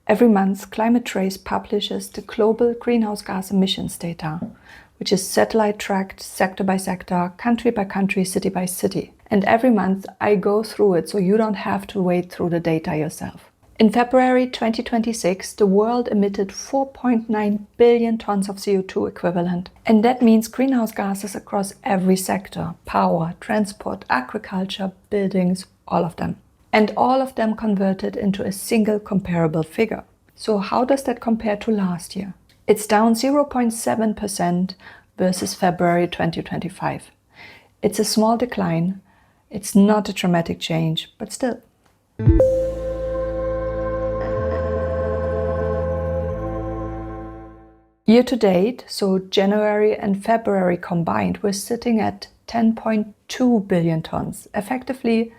Every month, Climate Trace publishes the global greenhouse gas emissions data, which is satellite tracked sector by sector, country by country, city by city. And every month I go through it so you don't have to wade through the data yourself. In February 2026, the world emitted 4.9 billion tons of CO2 equivalent. And that means greenhouse gases across every sector: power, transport, agriculture, buildings, all of them. And all of them converted into a single comparable figure. So how does that compare to last year? It's down 0.7% versus February 2025. It's a small decline. It's not a dramatic change, but still. Year to date, so January and February combined, we're sitting at 10.2 billion tons, effectively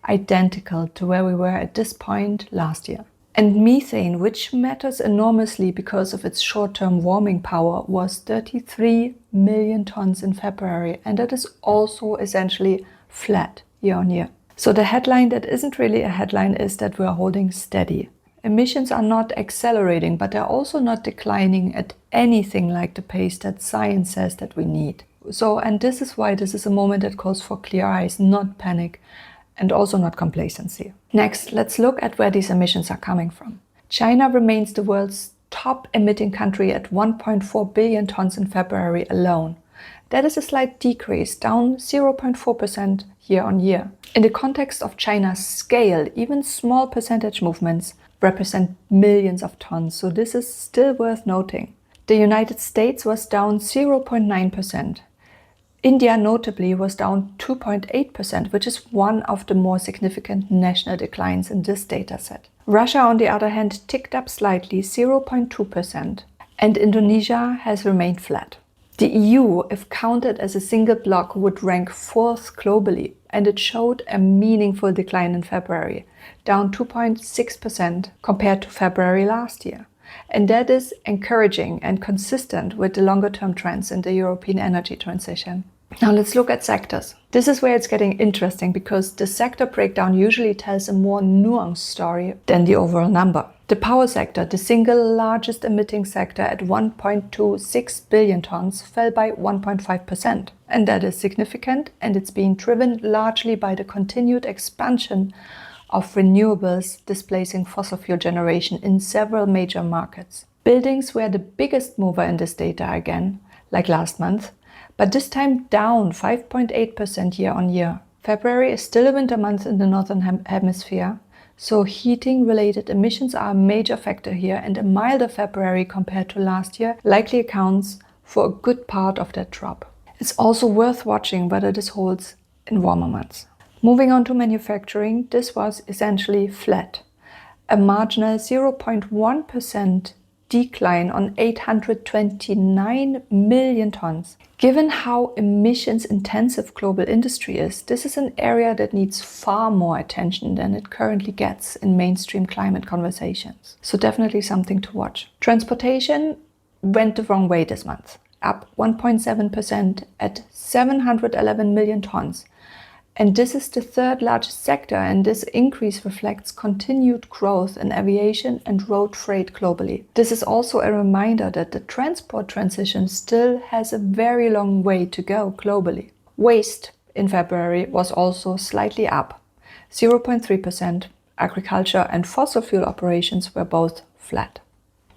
identical to where we were at this point last year. And methane, which matters enormously because of its short-term warming power, was 33 million tons in February, and that is also essentially flat year on year. So the headline that isn't really a headline is that we're holding steady. Emissions are not accelerating, but they're also not declining at anything like the pace that science says that we need. And this is why this is a moment that calls for clear eyes, not panic, and also not complacency. Next, let's look at where these emissions are coming from. China remains the world's top emitting country at 1.4 billion tons in February alone. That is a slight decrease, down 0.4% year on year. In the context of China's scale, even small percentage movements represent millions of tons, so this is still worth noting. The United States was down 0.9%. India notably was down 2.8%, which is one of the more significant national declines in this dataset. Russia, on the other hand, ticked up slightly, 0.2%, and Indonesia has remained flat. The EU, if counted as a single bloc, would rank fourth globally, and it showed a meaningful decline in February, down 2.6% compared to February last year. And that is encouraging and consistent with the longer-term trends in the European energy transition. Now let's look at sectors. This is where it's getting interesting because the sector breakdown usually tells a more nuanced story than the overall number. The power sector, the single largest emitting sector at 1.26 billion tons, fell by 1.5%. And that is significant, and it's being driven largely by the continued expansion of renewables displacing fossil fuel generation in several major markets. Buildings were the biggest mover in this data again, like last month, but this time down 5.8% year on year. February is still a winter month in the Northern Hemisphere, so heating-related emissions are a major factor here, and a milder February compared to last year likely accounts for a good part of that drop. It's also worth watching whether this holds in warmer months. Moving on to manufacturing, this was essentially flat. A marginal 0.1% decline on 829 million tons. Given how emissions-intensive global industry is, this is an area that needs far more attention than it currently gets in mainstream climate conversations. So definitely something to watch. Transportation went the wrong way this month, up 1.7% at 711 million tons. And this is the third largest sector, and this increase reflects continued growth in aviation and road freight globally. This is also a reminder that the transport transition still has a very long way to go globally. Waste in February was also slightly up, 0.3%. Agriculture and fossil fuel operations were both flat.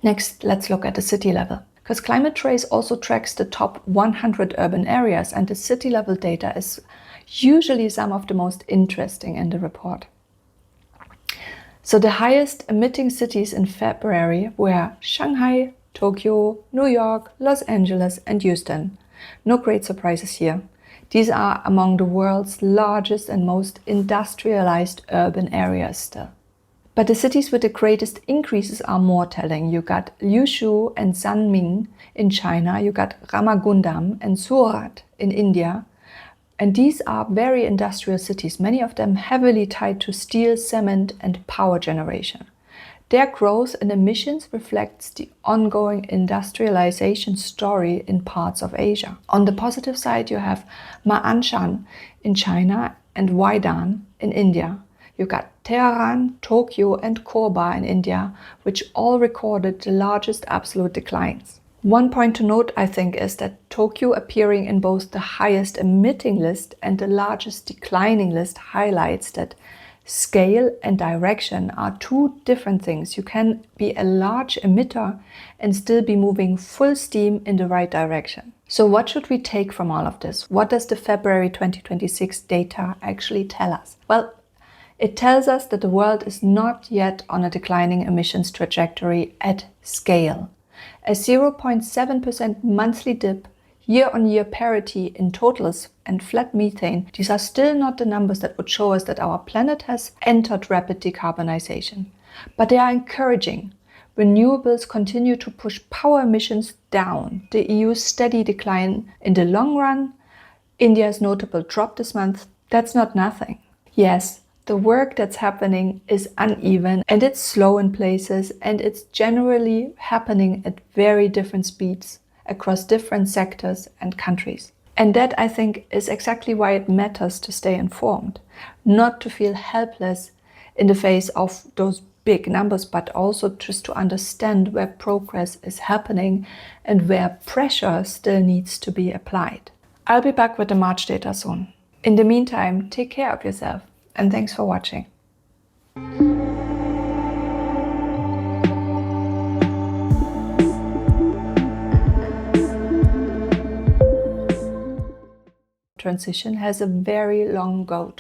Next, let's look at the city level, because Climate Trace also tracks the top 100 urban areas, and the city level data is usually some of the most interesting in the report. So the highest emitting cities in February were Shanghai, Tokyo, New York, Los Angeles, and Houston. No great surprises here. These are among the world's largest and most industrialized urban areas still. But the cities with the greatest increases are more telling. You got Liuzhou and Sanming in China, you got Ramagundam and Surat in India. And these are very industrial cities, many of them heavily tied to steel, cement, and power generation. Their growth in emissions reflects the ongoing industrialization story in parts of Asia. On the positive side, you have Ma'anshan in China and Waidan in India. You got Tehran, Tokyo and Korba in India, which all recorded the largest absolute declines. One point to note, I think, is that Tokyo appearing in both the highest emitting list and the largest declining list highlights that scale and direction are two different things. You can be a large emitter and still be moving full steam in the right direction. So what should we take from all of this? What does the February 2026 data actually tell us? Well, it tells us that the world is not yet on a declining emissions trajectory at scale. A 0.7% monthly dip, year-on-year parity in totals and flat methane, these are still not the numbers that would show us that our planet has entered rapid decarbonization. But they are encouraging. Renewables continue to push power emissions down. The EU's steady decline in the long run, India's notable drop this month, that's not nothing. Yes, the work that's happening is uneven and it's slow in places, and it's generally happening at very different speeds across different sectors and countries. And that, I think, is exactly why it matters to stay informed, not to feel helpless in the face of those big numbers, but also just to understand where progress is happening and where pressure still needs to be applied. I'll be back with the March data soon. In the meantime, take care of yourself, and thanks for watching. Transition has a very long go